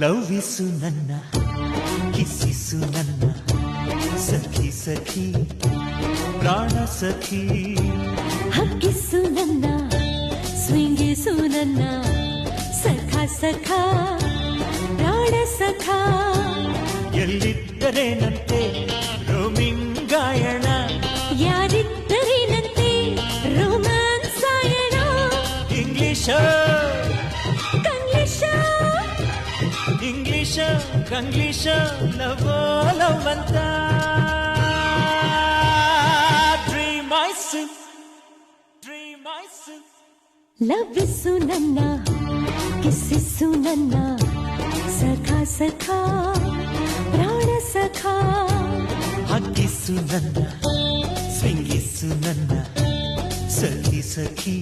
ಲವ್ವಿಸು ನನ್ನ ಕಿಸ್ಸಿಸು ನನ್ನ ಸಖಿ ಸಖಿ ಪ್ರಾಣ ಸಖಿ ಹಕ್ಕಿಸು ನನ್ನ ಸ್ವಿಂಗಿಸು ನನ್ನ ಸಖ ಸಖ ಪ್ರಾಣ ಸಖ ಎಲ್ಲಿದ್ದರೇನಂತೆ ರೋಮಿಂಗಾಯಣ ಯಾರಿದ್ದರೇನಂತೆ ರೋಮ್ಯಾನ್ಸ್ ಆಯಣ ಇಂಗ್ಲಿಷ ಕಂಗ್ಲಿಷ ಇಂಗ್ಲಿಷ ಕಂಗ್ಲಿಷ ಲವೋ ಲವಂತ ಡ್ರೀಮ್ ಐಸು ಲವ್ವಿಸು ನನ್ನ ಕಿಸ್ಸಿಸು ನನ್ನ ಸಖ ಸಖ ಪ್ರಾಣ ಸಖ ಹಕ್ಕಿಸು ನನ್ನ ಸ್ವಿಂಗಿಸು ನನ್ನ ಸಖಿ ಸಖಿ